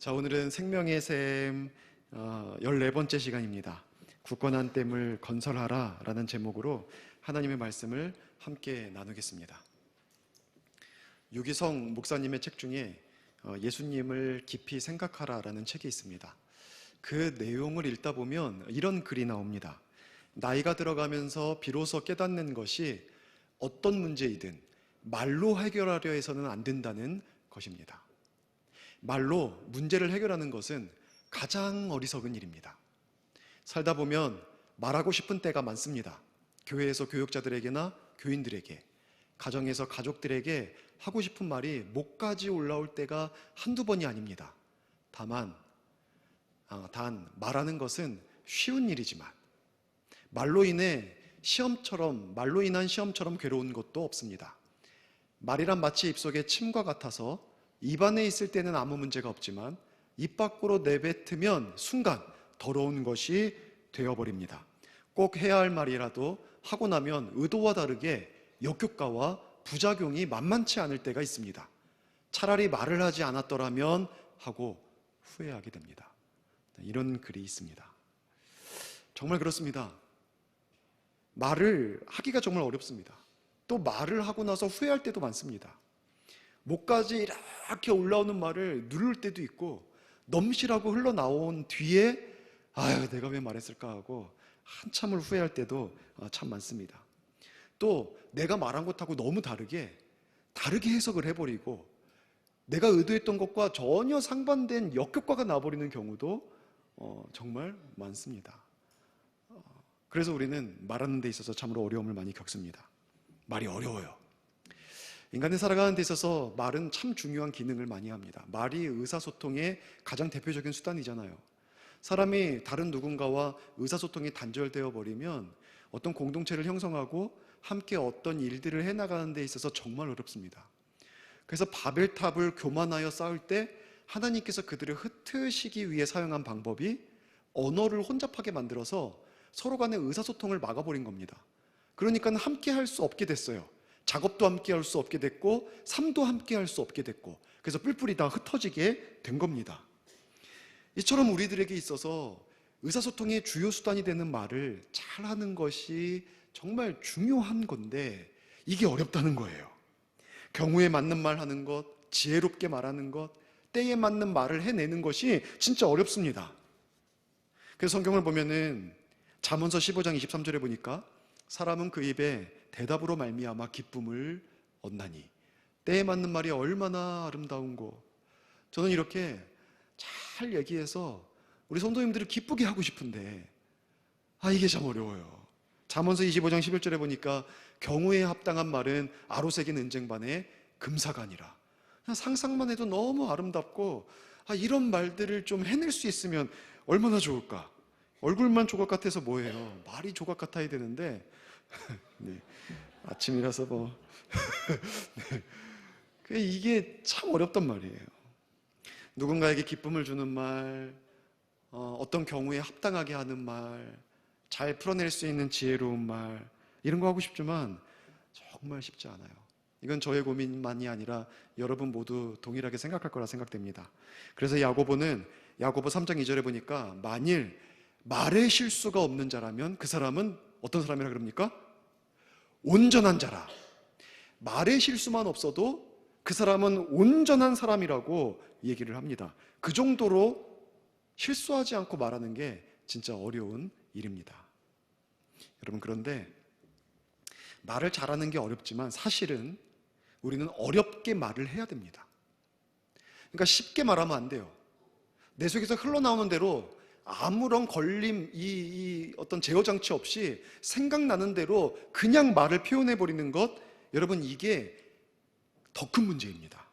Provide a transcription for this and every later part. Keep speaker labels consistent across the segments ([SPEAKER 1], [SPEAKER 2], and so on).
[SPEAKER 1] 자, 오늘은 생명의 샘 14번째 시간입니다. 굳건한 댐을 건설하라 라는 제목으로 하나님의 말씀을 함께 나누겠습니다. 유기성 목사님의 책 중에 예수님을 깊이 생각하라 라는 책이 있습니다. 그 내용을 읽다 보면 이런 글이 나옵니다. 나이가 들어가면서 비로소 깨닫는 것이 어떤 문제이든 말로 해결하려 해서는 안 된다는 것입니다. 말로 문제를 해결하는 것은 가장 어리석은 일입니다. 살다 보면 말하고 싶은 때가 많습니다. 교회에서 교육자들에게나 교인들에게, 가정에서 가족들에게 하고 싶은 말이 목까지 올라올 때가 한두 번이 아닙니다. 단 말하는 것은 쉬운 일이지만 말로 인한 시험처럼 괴로운 것도 없습니다. 말이란 마치 입속에 침과 같아서 입 안에 있을 때는 아무 문제가 없지만 입 밖으로 내뱉으면 순간 더러운 것이 되어버립니다. 꼭 해야 할 말이라도 하고 나면 의도와 다르게 역효과와 부작용이 만만치 않을 때가 있습니다. 차라리 말을 하지 않았더라면 하고 후회하게 됩니다. 이런 글이 있습니다. 정말 그렇습니다. 말을 하기가 정말 어렵습니다. 또 말을 하고 나서 후회할 때도 많습니다. 목까지 이렇게 올라오는 말을 누를 때도 있고 넘실하고 흘러나온 뒤에 내가 왜 말했을까 하고 한참을 후회할 때도 참 많습니다. 또 내가 말한 것하고 너무 다르게 해석을 해버리고 내가 의도했던 것과 전혀 상반된 역효과가 나버리는 경우도 정말 많습니다. 그래서 우리는 말하는 데 있어서 참으로 어려움을 많이 겪습니다. 말이 어려워요. 인간이 살아가는 데 있어서 말은 참 중요한 기능을 많이 합니다. 말이 의사소통의 가장 대표적인 수단이잖아요. 사람이 다른 누군가와 의사소통이 단절되어 버리면 어떤 공동체를 형성하고 함께 어떤 일들을 해나가는 데 있어서 정말 어렵습니다. 그래서 바벨탑을 교만하여 쌓을 때 하나님께서 그들을 흩으시기 위해 사용한 방법이 언어를 혼잡하게 만들어서 서로 간의 의사소통을 막아버린 겁니다. 그러니까 함께 할 수 없게 됐어요. 작업도 함께 할 수 없게 됐고 삶도 함께 할 수 없게 됐고, 그래서 뿔뿔이 다 흩어지게 된 겁니다. 이처럼 우리들에게 있어서 의사소통의 주요 수단이 되는 말을 잘하는 것이 정말 중요한 건데 이게 어렵다는 거예요. 경우에 맞는 말 하는 것, 지혜롭게 말하는 것, 때에 맞는 말을 해내는 것이 진짜 어렵습니다. 그래서 성경을 보면은 잠언서 15장 23절에 보니까 사람은 그 입에 대답으로 말미암아 기쁨을 얻나니 때에 맞는 말이 얼마나 아름다운고. 저는 이렇게 잘 얘기해서 우리 성도님들을 기쁘게 하고 싶은데 이게 참 어려워요. 잠언서 25장 11절에 보니까 경우에 합당한 말은 아로새긴 은쟁반에 금사가 아니라, 그냥 상상만 해도 너무 아름답고 이런 말들을 좀 해낼 수 있으면 얼마나 좋을까. 얼굴만 조각 같아서 뭐예요. 말이 조각 같아야 되는데 네. 아침이라서 네. 이게 참 어렵단 말이에요. 누군가에게 기쁨을 주는 말, 어떤 경우에 합당하게 하는 말, 잘 풀어낼 수 있는 지혜로운 말, 이런 거 하고 싶지만 정말 쉽지 않아요. 이건 저의 고민만이 아니라 여러분 모두 동일하게 생각할 거라 생각됩니다. 그래서 야고보 3장 2절에 보니까 만일 말에 실수가 없는 자라면 그 사람은 어떤 사람이라 그럽니까? 온전한 자라. 말에 실수만 없어도 그 사람은 온전한 사람이라고 얘기를 합니다. 그 정도로 실수하지 않고 말하는 게 진짜 어려운 일입니다. 여러분, 그런데 말을 잘하는 게 어렵지만 사실은 우리는 어렵게 말을 해야 됩니다. 그러니까 쉽게 말하면 안 돼요. 내 속에서 흘러나오는 대로 아무런 걸림, 어떤 제어 장치 없이 생각나는 대로 그냥 말을 표현해버리는 것, 여러분, 이게 더 큰 문제입니다.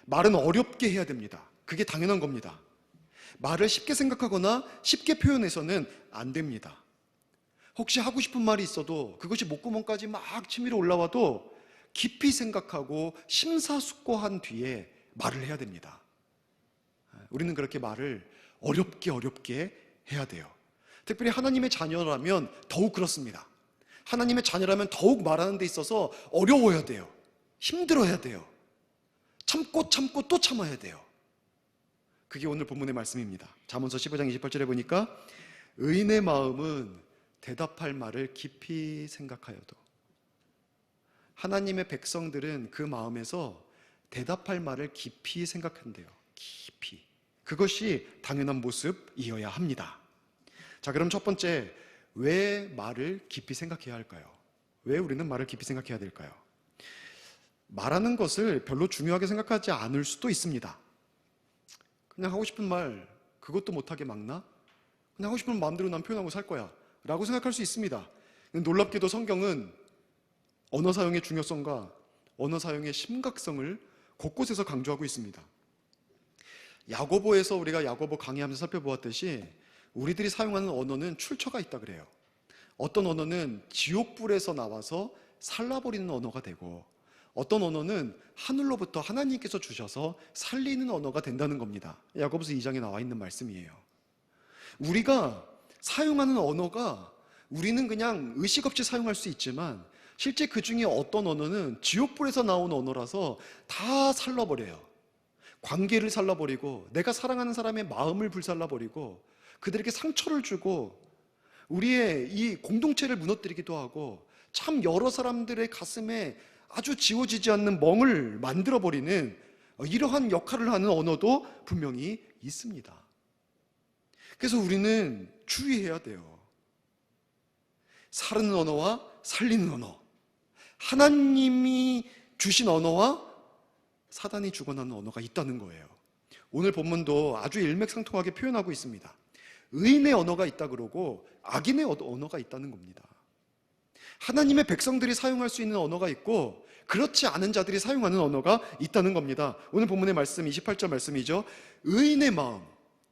[SPEAKER 1] 말은 어렵게 해야 됩니다. 그게 당연한 겁니다. 말을 쉽게 생각하거나 쉽게 표현해서는 안 됩니다. 혹시 하고 싶은 말이 있어도 그것이 목구멍까지 막 치밀어 올라와도 깊이 생각하고 심사숙고한 뒤에 말을 해야 됩니다. 우리는 그렇게 말을 어렵게 해야 돼요. 특별히 하나님의 자녀라면 더욱 그렇습니다. 하나님의 자녀라면 더욱 말하는 데 있어서 어려워야 돼요. 힘들어야 돼요. 참고 또 참아야 돼요. 그게 오늘 본문의 말씀입니다. 잠언서 15장 28절에 보니까 의인의 마음은 대답할 말을 깊이 생각하여도, 하나님의 백성들은 그 마음에서 대답할 말을 깊이 생각한대요. 깊이. 그것이 당연한 모습이어야 합니다. 자, 그럼 첫 번째, 왜 말을 깊이 생각해야 할까요? 왜 우리는 말을 깊이 생각해야 될까요? 말하는 것을 별로 중요하게 생각하지 않을 수도 있습니다. 그냥 하고 싶은 말 그것도 못하게 막나? 그냥 하고 싶은 마음대로 난 표현하고 살 거야 라고 생각할 수 있습니다. 놀랍게도 성경은 언어 사용의 중요성과 언어 사용의 심각성을 곳곳에서 강조하고 있습니다. 야고보에서 우리가 야고보 강의하면서 살펴보았듯이 우리들이 사용하는 언어는 출처가 있다 그래요. 어떤 언어는 지옥불에서 나와서 살라버리는 언어가 되고, 어떤 언어는 하늘로부터 하나님께서 주셔서 살리는 언어가 된다는 겁니다. 야고보서 2장에 나와 있는 말씀이에요. 우리가 사용하는 언어가 우리는 그냥 의식 없이 사용할 수 있지만 실제 그 중에 어떤 언어는 지옥불에서 나온 언어라서 다 살라버려요. 관계를 살라버리고 내가 사랑하는 사람의 마음을 불살라버리고 그들에게 상처를 주고 우리의 이 공동체를 무너뜨리기도 하고 참 여러 사람들의 가슴에 아주 지워지지 않는 멍을 만들어버리는 이러한 역할을 하는 언어도 분명히 있습니다. 그래서 우리는 주의해야 돼요. 사르는 언어와 살리는 언어, 하나님이 주신 언어와 사단이 주관하는 언어가 있다는 거예요. 오늘 본문도 아주 일맥상통하게 표현하고 있습니다. 의인의 언어가 있다 그러고 악인의 언어가 있다는 겁니다. 하나님의 백성들이 사용할 수 있는 언어가 있고 그렇지 않은 자들이 사용하는 언어가 있다는 겁니다. 오늘 본문의 말씀 28절 말씀이죠. 의인의 마음,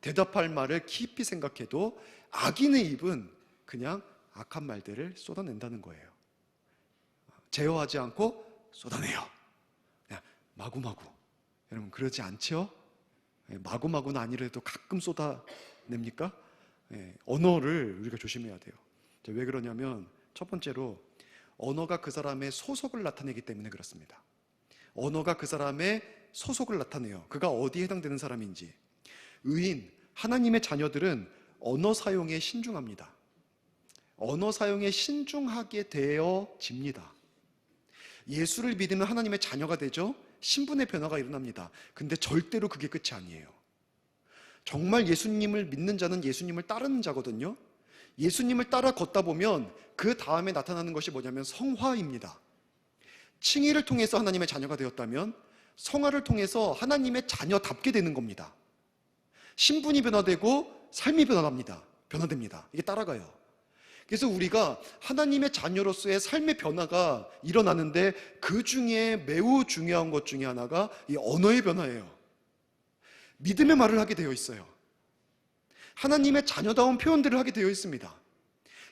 [SPEAKER 1] 대답할 말을 깊이 생각해도 악인의 입은 그냥 악한 말들을 쏟아낸다는 거예요. 제어하지 않고 쏟아내요. 그냥 마구마구. 여러분 그러지 않죠? 마구마구는 아니라도 가끔 쏟아냅니까? 언어를 우리가 조심해야 돼요. 왜 그러냐면 첫 번째로 언어가 그 사람의 소속을 나타내기 때문에 그렇습니다. 언어가 그 사람의 소속을 나타내요. 그가 어디에 해당되는 사람인지. 의인, 하나님의 자녀들은 언어 사용에 신중합니다. 언어 사용에 신중하게 되어집니다. 예수를 믿으면 하나님의 자녀가 되죠. 신분의 변화가 일어납니다. 근데 절대로 그게 끝이 아니에요. 정말 예수님을 믿는 자는 예수님을 따르는 자거든요. 예수님을 따라 걷다 보면 그 다음에 나타나는 것이 뭐냐면 성화입니다. 칭의를 통해서 하나님의 자녀가 되었다면 성화를 통해서 하나님의 자녀답게 되는 겁니다. 신분이 변화되고 삶이 변화됩니다. 이게 따라가요. 그래서 우리가 하나님의 자녀로서의 삶의 변화가 일어나는데 그 중에 매우 중요한 것 중에 하나가 이 언어의 변화예요. 믿음의 말을 하게 되어 있어요. 하나님의 자녀다운 표현들을 하게 되어 있습니다.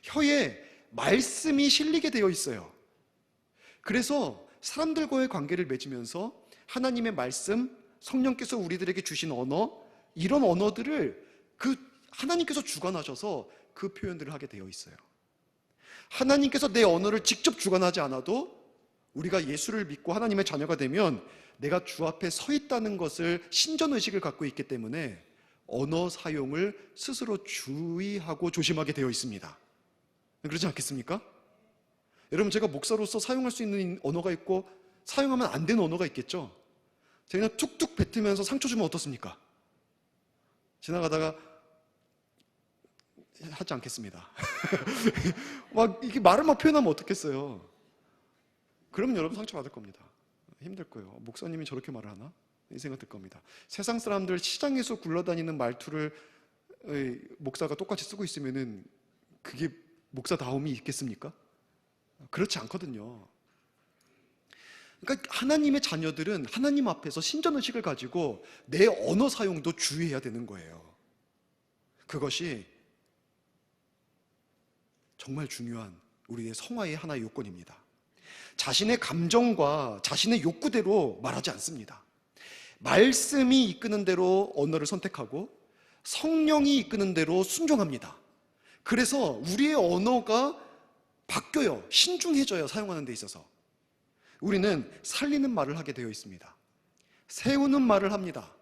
[SPEAKER 1] 혀에 말씀이 실리게 되어 있어요. 그래서 사람들과의 관계를 맺으면서 하나님의 말씀, 성령께서 우리들에게 주신 언어, 이런 언어들을 그 하나님께서 주관하셔서 그 표현들을 하게 되어 있어요. 하나님께서 내 언어를 직접 주관하지 않아도 우리가 예수를 믿고 하나님의 자녀가 되면 내가 주 앞에 서 있다는 것을 신전의식을 갖고 있기 때문에 언어 사용을 스스로 주의하고 조심하게 되어 있습니다. 그렇지 않겠습니까? 여러분 제가 목사로서 사용할 수 있는 언어가 있고 사용하면 안 되는 언어가 있겠죠? 제가 그냥 툭툭 뱉으면서 상처 주면 어떻습니까? 지나가다가 하지 않겠습니다. 막 이게 말을 막 표현하면 어떻겠어요? 그러면 여러분 상처받을 겁니다. 힘들 거예요. 목사님이 저렇게 말을 하나? 이 생각 들 겁니다. 세상 사람들 시장에서 굴러다니는 말투를 목사가 똑같이 쓰고 있으면은 그게 목사다움이 있겠습니까? 그렇지 않거든요. 그러니까 하나님의 자녀들은 하나님 앞에서 신전의식을 가지고 내 언어 사용도 주의해야 되는 거예요. 그것이 정말 중요한 우리의 성화의 하나의 요건입니다. 자신의 감정과 자신의 욕구대로 말하지 않습니다. 말씀이 이끄는 대로 언어를 선택하고 성령이 이끄는 대로 순종합니다. 그래서 우리의 언어가 바뀌어요. 신중해져요. 사용하는 데 있어서. 우리는 살리는 말을 하게 되어 있습니다. 세우는 말을 합니다.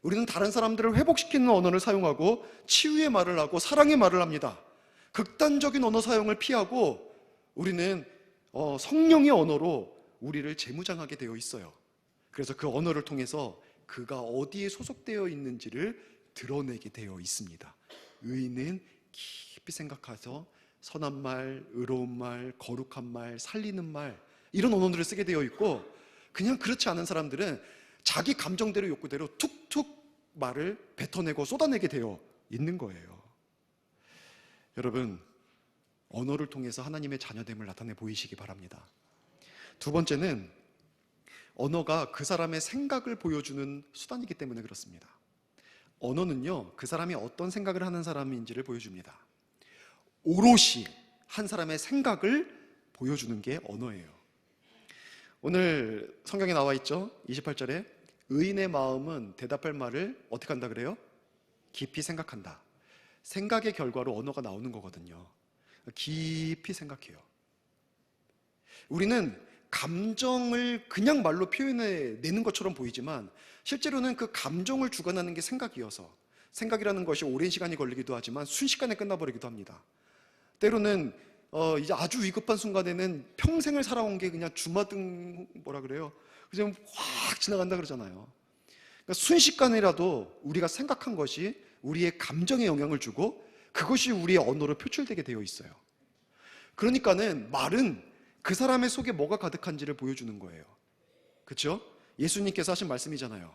[SPEAKER 1] 우리는 다른 사람들을 회복시키는 언어를 사용하고 치유의 말을 하고 사랑의 말을 합니다. 극단적인 언어 사용을 피하고 우리는 성령의 언어로 우리를 재무장하게 되어 있어요. 그래서 그 언어를 통해서 그가 어디에 소속되어 있는지를 드러내게 되어 있습니다. 의인은 깊이 생각해서 선한 말, 의로운 말, 거룩한 말, 살리는 말, 이런 언어들을 쓰게 되어 있고, 그냥 그렇지 않은 사람들은 자기 감정대로 욕구대로 툭툭 말을 뱉어내고 쏟아내게 되어 있는 거예요. 여러분, 언어를 통해서 하나님의 자녀됨을 나타내 보이시기 바랍니다. 두 번째는 언어가 그 사람의 생각을 보여주는 수단이기 때문에 그렇습니다. 언어는요, 그 사람이 어떤 생각을 하는 사람인지를 보여줍니다. 오롯이 한 사람의 생각을 보여주는 게 언어예요. 오늘 성경에 나와 있죠? 28절에 의인의 마음은 대답할 말을 어떻게 한다 그래요? 깊이 생각한다. 생각의 결과로 언어가 나오는 거거든요. 깊이 생각해요. 우리는 감정을 그냥 말로 표현해내는 것처럼 보이지만 실제로는 그 감정을 주관하는 게 생각이어서, 생각이라는 것이 오랜 시간이 걸리기도 하지만 순식간에 끝나버리기도 합니다. 때로는 이제 아주 위급한 순간에는 평생을 살아온 게 그냥 주마등 뭐라 그래요? 그냥 확 지나간다 그러잖아요. 그러니까 순식간이라도 우리가 생각한 것이 우리의 감정에 영향을 주고 그것이 우리의 언어로 표출되게 되어 있어요. 그러니까는 말은 그 사람의 속에 뭐가 가득한지를 보여주는 거예요. 그렇죠? 예수님께서 하신 말씀이잖아요.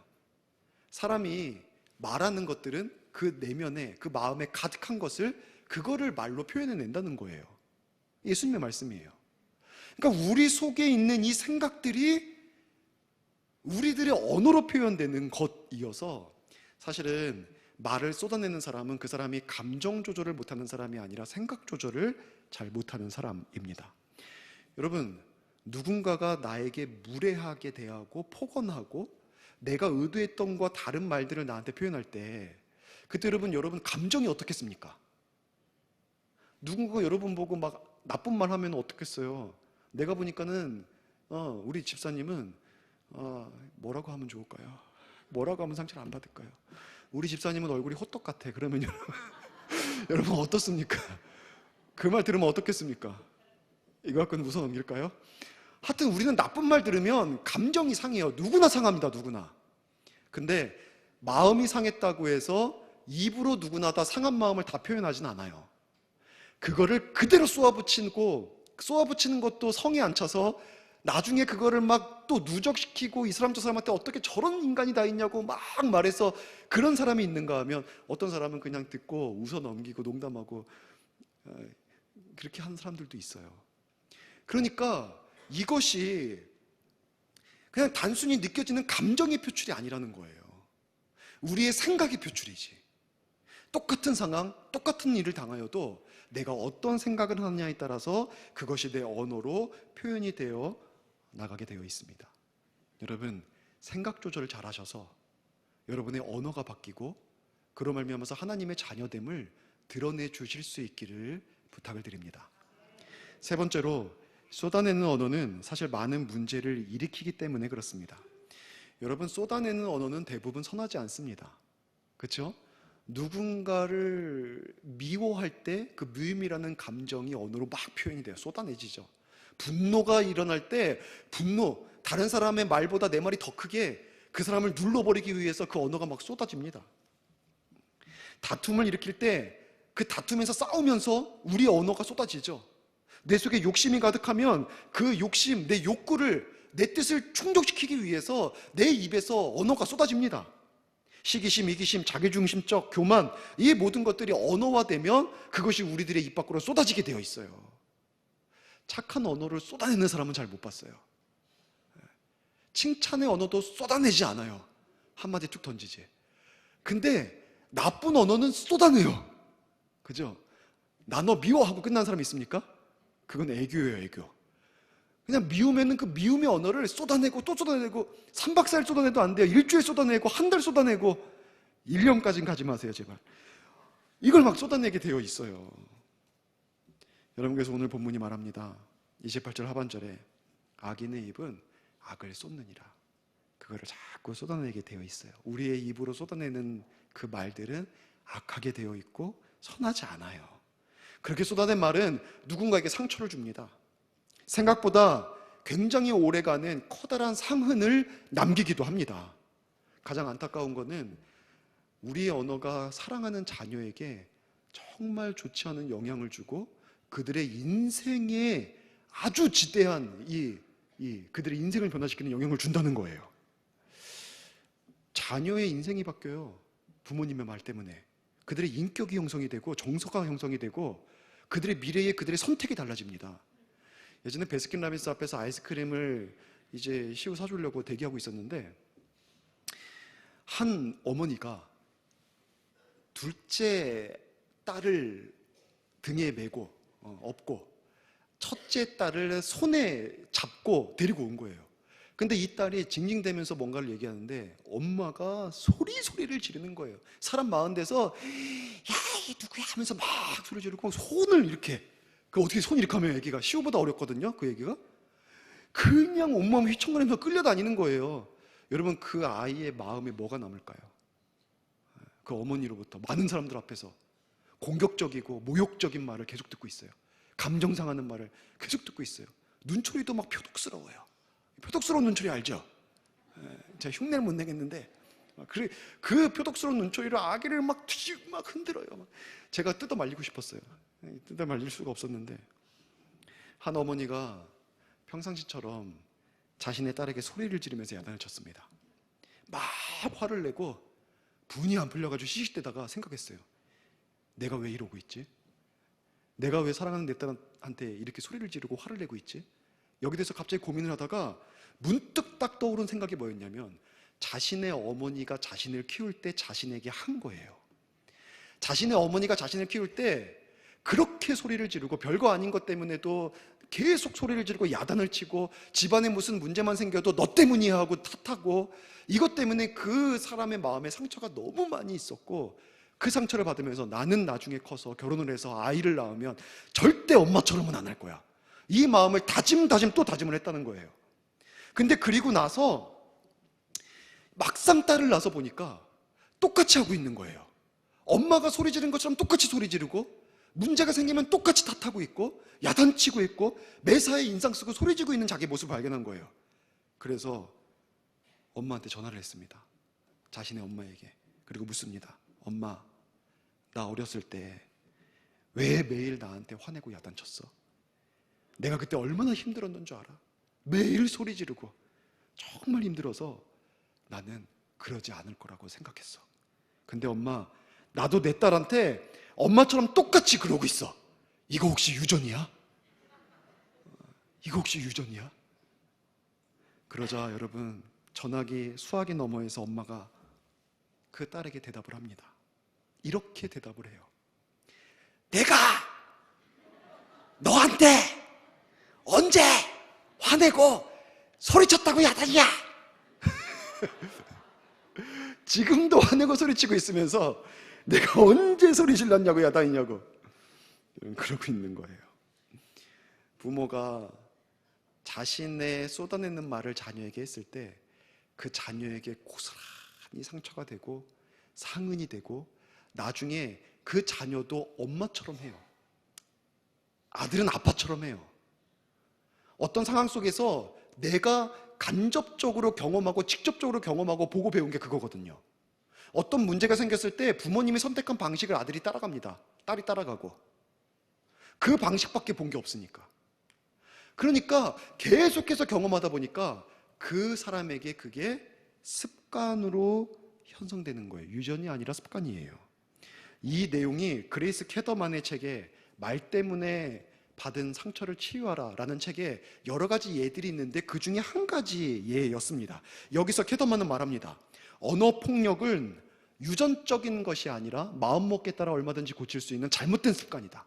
[SPEAKER 1] 사람이 말하는 것들은 그 내면에, 그 마음에 가득한 것을, 그거를 말로 표현해낸다는 거예요. 예수님의 말씀이에요. 그러니까 우리 속에 있는 이 생각들이 우리들의 언어로 표현되는 것이어서, 사실은 말을 쏟아내는 사람은 그 사람이 감정 조절을 못하는 사람이 아니라 생각 조절을 잘 못하는 사람입니다. 여러분, 누군가가 나에게 무례하게 대하고 폭언하고 내가 의도했던 것과 다른 말들을 나한테 표현할 때 그때 여러분 감정이 어떻겠습니까? 누군가가 여러분 보고 막 나쁜 말 하면 어떻겠어요? 내가 보니까는 우리 집사님은 뭐라고 하면 좋을까요? 뭐라고 하면 상처를 안 받을까요? 우리 집사님은 얼굴이 호떡 같아. 그러면 여러분 어떻습니까? 그 말 들으면 어떻겠습니까? 이거 갖고는 웃어 넘길까요? 하여튼 우리는 나쁜 말 들으면 감정이 상해요. 누구나 상합니다. 누구나. 근데 마음이 상했다고 해서 입으로 누구나 다 상한 마음을 다 표현하진 않아요. 그거를 그대로 쏘아붙이는 것도 성에 안 차서 나중에 그거를 막 또 누적시키고 이 사람 저 사람한테 어떻게 저런 인간이 다 있냐고 막 말해서 그런 사람이 있는가 하면, 어떤 사람은 그냥 듣고 웃어 넘기고 농담하고 그렇게 하는 사람들도 있어요. 그러니까 이것이 그냥 단순히 느껴지는 감정의 표출이 아니라는 거예요. 우리의 생각의 표출이지. 똑같은 상황, 똑같은 일을 당하여도 내가 어떤 생각을 하느냐에 따라서 그것이 내 언어로 표현이 되어 나가게 되어 있습니다. 여러분, 생각 조절을 잘 하셔서 여러분의 언어가 바뀌고 그로 말미암아서 하나님의 자녀됨을 드러내 주실 수 있기를 부탁을 드립니다. 세 번째로, 쏟아내는 언어는 사실 많은 문제를 일으키기 때문에 그렇습니다. 여러분, 쏟아내는 언어는 대부분 선하지 않습니다. 그렇죠? 누군가를 미워할 때 그 미움이라는 감정이 언어로 막 표현이 돼요. 쏟아내지죠. 분노가 일어날 때 다른 사람의 말보다 내 말이 더 크게 그 사람을 눌러버리기 위해서 그 언어가 막 쏟아집니다. 다툼을 일으킬 때 그 다툼에서 싸우면서 우리의 언어가 쏟아지죠. 내 속에 욕심이 가득하면 그 욕심, 내 욕구를, 내 뜻을 충족시키기 위해서 내 입에서 언어가 쏟아집니다. 시기심, 이기심, 자기중심적 교만, 이 모든 것들이 언어화되면 그것이 우리들의 입 밖으로 쏟아지게 되어 있어요. 착한 언어를 쏟아내는 사람은 잘 못 봤어요. 칭찬의 언어도 쏟아내지 않아요. 한마디 툭 던지지. 근데 나쁜 언어는 쏟아내요. 그죠? 나 너 미워하고 끝난 사람이 있습니까? 그건 애교예요, 애교. 그냥 미우면은 그 미움의 언어를 쏟아내고 또 쏟아내고 3박 4일 쏟아내도 안 돼요. 일주일 쏟아내고 한 달 쏟아내고 1년까지는 가지 마세요, 제발. 이걸 막 쏟아내게 되어 있어요. 여러분, 그래서 오늘 본문이 말합니다. 28절 하반절에 악인의 입은 악을 쏟느니라. 그거를 자꾸 쏟아내게 되어 있어요. 우리의 입으로 쏟아내는 그 말들은 악하게 되어 있고 선하지 않아요. 그렇게 쏟아낸 말은 누군가에게 상처를 줍니다. 생각보다 굉장히 오래가는 커다란 상흔을 남기기도 합니다. 가장 안타까운 거는 우리의 언어가 사랑하는 자녀에게 정말 좋지 않은 영향을 주고 그들의 인생에 아주 지대한 그들의 인생을 변화시키는 영향을 준다는 거예요. 자녀의 인생이 바뀌어요. 부모님의 말 때문에. 그들의 인격이 형성이 되고 정서가 형성이 되고 그들의 미래에 그들의 선택이 달라집니다. 예전에 베스킨라빈스 앞에서 아이스크림을 이제 시우 사주려고 대기하고 있었는데 한 어머니가 둘째 딸을 등에 메고 업고 첫째 딸을 손에 잡고 데리고 온 거예요. 근데 이 딸이 징징대면서 뭔가를 얘기하는데 엄마가 소리를 지르는 거예요. 사람 많은 데서 야, 이 누구야 하면서 막 소리 지르고 손을 이렇게, 그 어떻게 손 이렇게 하면 얘기가 시우보다 어렵거든요. 그 얘기가 그냥 온몸 휘청거리면서 끌려다니는 거예요. 여러분, 그 아이의 마음에 뭐가 남을까요? 그 어머니로부터 많은 사람들 앞에서 공격적이고 모욕적인 말을 계속 듣고 있어요. 감정 상하는 말을 계속 듣고 있어요. 눈초리도 막 표독스러워요. 표독스러운 눈초리 알죠? 제가 흉내를 못 내겠는데 그 표독스러운 눈초리로 아기를 막 흔들어요. 제가 뜯어 말리고 싶었어요. 뜯어 말릴 수가 없었는데 한 어머니가 평상시처럼 자신의 딸에게 소리를 지르면서 야단을 쳤습니다. 막 화를 내고 분이 안 풀려가지고 시시대다가 생각했어요. 내가 왜 이러고 있지? 내가 왜 사랑하는 내 딸한테 이렇게 소리를 지르고 화를 내고 있지? 여기 대해서 갑자기 고민을 하다가 문득 딱 떠오른 생각이 뭐였냐면 자신의 어머니가 자신을 키울 때 자신에게 한 거예요. 자신의 어머니가 자신을 키울 때 그렇게 소리를 지르고 별거 아닌 것 때문에도 계속 소리를 지르고 야단을 치고 집안에 무슨 문제만 생겨도 너 때문이야 하고 탓하고 이것 때문에 그 사람의 마음에 상처가 너무 많이 있었고 그 상처를 받으면서 나는 나중에 커서 결혼을 해서 아이를 낳으면 절대 엄마처럼은 안 할 거야. 이 마음을 다짐 또 다짐을 했다는 거예요. 근데 그리고 나서 막상 딸을 낳아서 보니까 똑같이 하고 있는 거예요. 엄마가 소리 지른 것처럼 똑같이 소리 지르고 문제가 생기면 똑같이 탓하고 있고 야단치고 있고 매사에 인상 쓰고 소리 지르고 있는 자기 모습을 발견한 거예요. 그래서 엄마한테 전화를 했습니다. 자신의 엄마에게. 그리고 묻습니다. 엄마, 나 어렸을 때 왜 매일 나한테 화내고 야단쳤어? 내가 그때 얼마나 힘들었는 줄 알아? 매일 소리 지르고 정말 힘들어서 나는 그러지 않을 거라고 생각했어. 근데 엄마, 나도 내 딸한테 엄마처럼 똑같이 그러고 있어. 이거 혹시 유전이야? 이거 혹시 유전이야? 그러자 여러분, 전화기 수화기 너머에서 엄마가 그 딸에게 대답을 합니다. 이렇게 대답을 해요. 내가 너한테 언제 화내고 소리쳤다고 야단이야? 지금도 화내고 소리치고 있으면서 내가 언제 소리 질렀냐고 야단이냐고 그러고 있는 거예요. 부모가 자신의 쏟아내는 말을 자녀에게 했을 때 그 자녀에게 고스란히 상처가 되고 상흔이 되고 나중에 그 자녀도 엄마처럼 해요. 아들은 아빠처럼 해요. 어떤 상황 속에서 내가 간접적으로 경험하고 직접적으로 경험하고 보고 배운 게 그거거든요. 어떤 문제가 생겼을 때 부모님이 선택한 방식을 아들이 따라갑니다. 딸이 따라가고. 그 방식밖에 본 게 없으니까. 그러니까 계속해서 경험하다 보니까 그 사람에게 그게 습관으로 형성되는 거예요. 유전이 아니라 습관이에요. 이 내용이 그레이스 캐더만의 책에 말 때문에 받은 상처를 치유하라 라는 책에 여러 가지 예들이 있는데 그 중에 한 가지 예였습니다. 여기서 캐더만은 말합니다. 언어 폭력은 유전적인 것이 아니라 마음먹기에 따라 얼마든지 고칠 수 있는 잘못된 습관이다.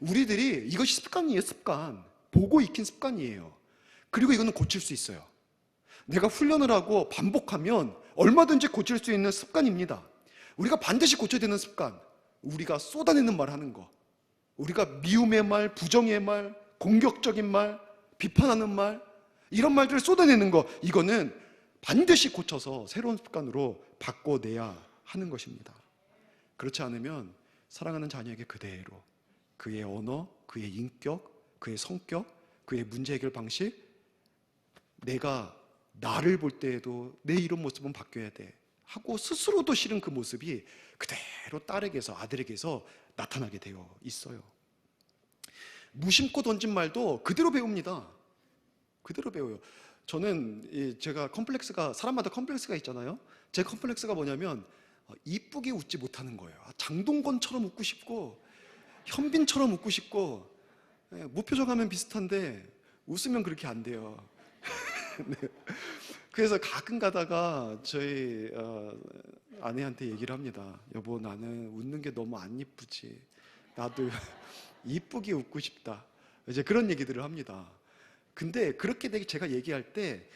[SPEAKER 1] 우리들이 이것이 습관이에요. 습관. 보고 익힌 습관이에요. 그리고 이거는 고칠 수 있어요. 내가 훈련을 하고 반복하면 얼마든지 고칠 수 있는 습관입니다. 우리가 반드시 고쳐야 되는 습관, 우리가 쏟아내는 말 하는 거, 우리가 미움의 말, 부정의 말, 공격적인 말, 비판하는 말, 이런 말들을 쏟아내는 거, 이거는 반드시 고쳐서 새로운 습관으로 바꿔내야 하는 것입니다. 그렇지 않으면 사랑하는 자녀에게 그대로 그의 언어, 그의 인격, 그의 성격, 그의 문제 해결 방식, 내가 나를 볼 때에도 내 이런 모습은 바뀌어야 돼 하고 스스로도 싫은 그 모습이 그대로 딸에게서, 아들에게서 나타나게 되어 있어요. 무심코 던진 말도 그대로 배웁니다. 그대로 배워요. 저는 제가 컴플렉스가, 사람마다 컴플렉스가 있잖아요. 제 컴플렉스가 뭐냐면 이쁘게 웃지 못하는 거예요. 장동건처럼 웃고 싶고 현빈처럼 웃고 싶고, 무표정하면 비슷한데 웃으면 그렇게 안 돼요. 네. 그래서 가끔 가다가 저희 아내한테 얘기를 합니다. 여보, 나는 웃는 게 너무 안 이쁘지. 나도 이쁘게 웃고 싶다. 이제 그런 얘기들을 합니다. 근데 그렇게 제가 얘기할 때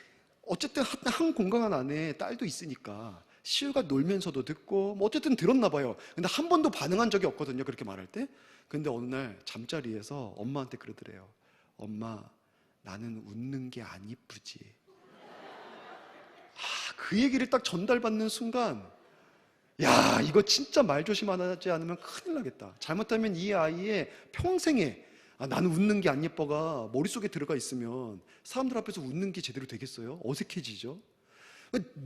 [SPEAKER 1] 어쨌든 한 공간한 안에 딸도 있으니까 시우가 놀면서도 듣고 뭐 어쨌든 들었나 봐요. 근데 한 번도 반응한 적이 없거든요, 그렇게 말할 때. 근데 어느 날 잠자리에서 엄마한테 그러더래요. 엄마, 나는 웃는 게 안 이쁘지. 그 얘기를 딱 전달받는 순간, 야, 이거 진짜 말 조심하지 않으면 큰일 나겠다. 잘못하면 이 아이의 평생에 나는 웃는 게 안 예뻐가 머릿속에 들어가 있으면 사람들 앞에서 웃는 게 제대로 되겠어요? 어색해지죠?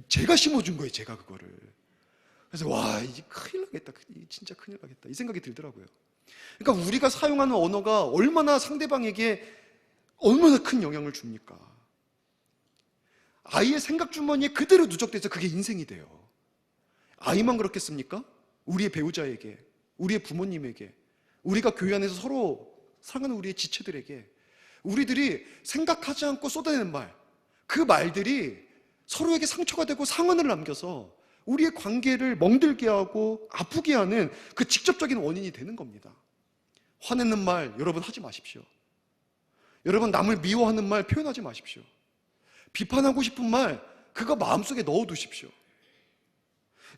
[SPEAKER 1] 제가 심어준 거예요, 제가 그거를. 그래서 와, 이제 큰일 나겠다. 진짜 큰일 나겠다. 이 생각이 들더라고요. 그러니까 우리가 사용하는 언어가 얼마나 상대방에게 얼마나 큰 영향을 줍니까? 아이의 생각 주머니에 그대로 누적돼서 그게 인생이 돼요. 아이만 그렇겠습니까? 우리의 배우자에게, 우리의 부모님에게, 우리가 교회 안에서 서로 사랑하는 우리의 지체들에게 우리들이 생각하지 않고 쏟아내는 말, 그 말들이 서로에게 상처가 되고 상흔을 남겨서 우리의 관계를 멍들게 하고 아프게 하는 그 직접적인 원인이 되는 겁니다. 화내는 말 여러분 하지 마십시오. 여러분, 남을 미워하는 말 표현하지 마십시오. 비판하고 싶은 말 그거 마음속에 넣어두십시오.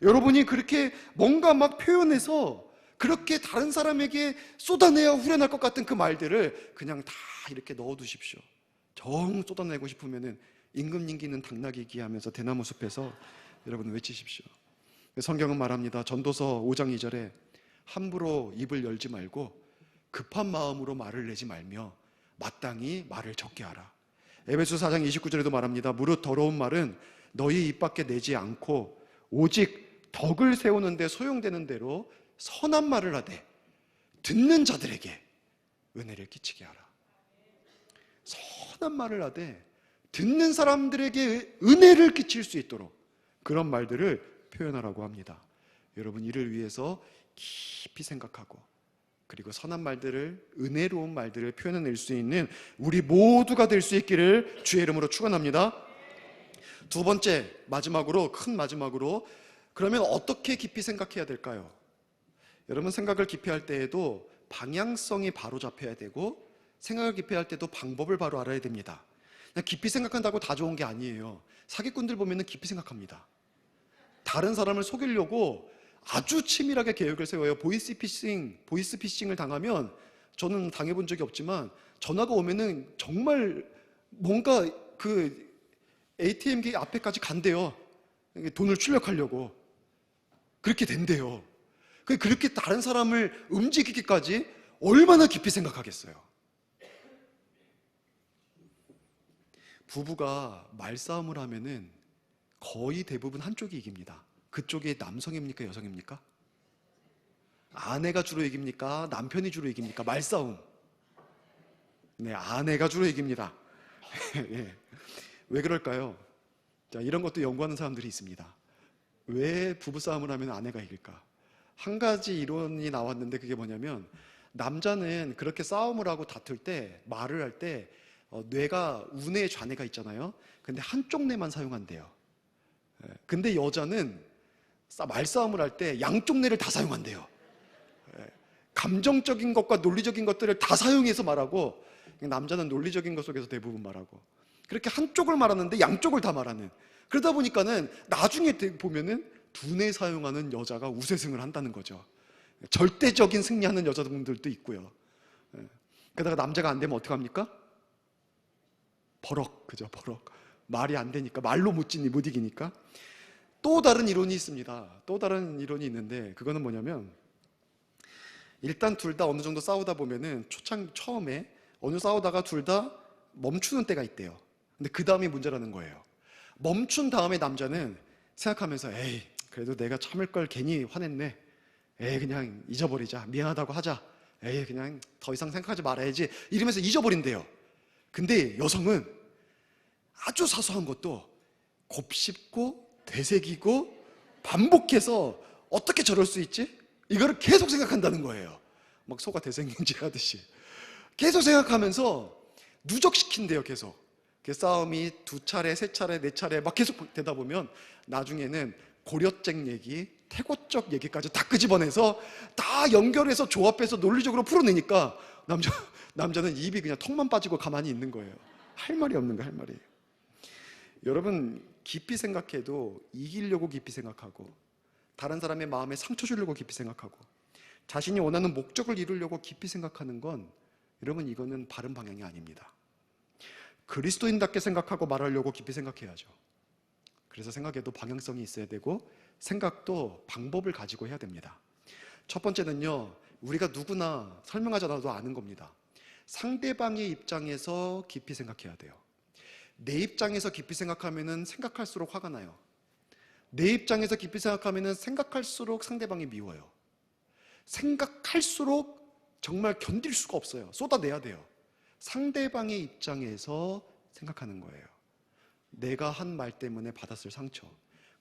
[SPEAKER 1] 여러분이 그렇게 뭔가 막 표현해서 그렇게 다른 사람에게 쏟아내야 후련할 것 같은 그 말들을 그냥 다 이렇게 넣어두십시오. 정 쏟아내고 싶으면은 임금님기는 당나귀기 하면서 대나무 숲에서 여러분 외치십시오. 성경은 말합니다. 전도서 5장 2절에 함부로 입을 열지 말고 급한 마음으로 말을 내지 말며 마땅히 말을 적게 하라. 에베소 4장 29절에도 말합니다. 무릇 더러운 말은 너희 입 밖에 내지 않고 오직 덕을 세우는 데 소용되는 대로 선한 말을 하되 듣는 자들에게 은혜를 끼치게 하라. 선한 말을 하되 듣는 사람들에게 은혜를 끼칠 수 있도록 그런 말들을 표현하라고 합니다. 여러분, 이를 위해서 깊이 생각하고 그리고 선한 말들을, 은혜로운 말들을 표현해낼 수 있는 우리 모두가 될 수 있기를 주의 이름으로 축원합니다. 두 번째, 마지막으로, 큰 마지막으로, 그러면 어떻게 깊이 생각해야 될까요? 여러분, 생각을 깊이 할 때에도 방향성이 바로 잡혀야 되고 생각을 깊이 할 때도 방법을 바로 알아야 됩니다. 그냥 깊이 생각한다고 다 좋은 게 아니에요. 사기꾼들 보면 깊이 생각합니다. 다른 사람을 속이려고 아주 치밀하게 계획을 세워요. 보이스피싱을 당하면, 저는 당해본 적이 없지만 전화가 오면은 정말 뭔가 그 ATM기 앞에까지 간대요. 돈을 출력하려고. 그렇게 된대요. 그렇게 다른 사람을 움직이기까지 얼마나 깊이 생각하겠어요. 부부가 말싸움을 하면은 거의 대부분 한쪽이 이깁니다. 그쪽이 남성입니까, 여성입니까? 아내가 주로 이깁니까? 남편이 주로 이깁니까? 말싸움. 네, 아내가 주로 이깁니다. 예. 왜 그럴까요? 자, 이런 것도 연구하는 사람들이 있습니다. 왜 부부싸움을 하면 아내가 이길까? 한 가지 이론이 나왔는데 그게 뭐냐면, 남자는 그렇게 싸움을 하고 다툴 때, 말을 할 때 뇌가 우뇌 좌뇌가 있잖아요. 근데 한쪽 뇌만 사용한대요. 근데 여자는 말싸움을 할 때 양쪽 뇌를 다 사용한대요. 감정적인 것과 논리적인 것들을 다 사용해서 말하고, 남자는 논리적인 것 속에서 대부분 말하고, 그렇게 한쪽을 말하는데 양쪽을 다 말하는. 그러다 보니까는 나중에 보면은 두뇌 사용하는 여자가 우세승을 한다는 거죠. 절대적인 승리하는 여자분들도 있고요. 게다가 남자가 안 되면 어떡합니까? 버럭, 그죠? 버럭. 말이 안 되니까, 말로 못 이기니까. 또 다른 이론이 있습니다. 또 다른 이론이 있는데, 그거는 뭐냐면, 일단 둘 다 어느 정도 싸우다 보면은 처음에 어느 싸우다가 둘 다 멈추는 때가 있대요. 근데 그 다음이 문제라는 거예요. 멈춘 다음에 남자는 생각하면서, 에이, 그래도 내가 참을 걸 괜히 화냈네. 에이, 그냥 잊어버리자. 미안하다고 하자. 에이, 그냥 더 이상 생각하지 말아야지. 이러면서 잊어버린대요. 근데 여성은 아주 사소한 것도 곱씹고 되새기고 반복해서 어떻게 저럴 수 있지? 이거를 계속 생각한다는 거예요. 막 소가 대생경제 하듯이 계속 생각하면서 누적시킨대요. 계속 그 싸움이 2차례, 3차례, 4차례 막 계속 되다 보면 나중에는 고려적 얘기, 태고적 얘기까지 다 끄집어내서 다 연결해서 조합해서 논리적으로 풀어내니까 남자는 입이 그냥 턱만 빠지고 가만히 있는 거예요. 할 말이 없는 거예요. 할 말이. 여러분, 깊이 생각해도 이기려고 깊이 생각하고, 다른 사람의 마음에 상처 주려고 깊이 생각하고, 자신이 원하는 목적을 이루려고 깊이 생각하는 건, 여러분, 이거는 바른 방향이 아닙니다. 그리스도인답게 생각하고 말하려고 깊이 생각해야죠. 그래서 생각에도 방향성이 있어야 되고, 생각도 방법을 가지고 해야 됩니다. 첫 번째는요, 우리가 누구나 설명하지 않아도 아는 겁니다. 상대방의 입장에서 깊이 생각해야 돼요. 내 입장에서 깊이 생각하면은 생각할수록 화가 나요. 내 입장에서 깊이 생각하면은 생각할수록 상대방이 미워요. 생각할수록 정말 견딜 수가 없어요. 쏟아내야 돼요. 상대방의 입장에서 생각하는 거예요. 내가 한 말 때문에 받았을 상처,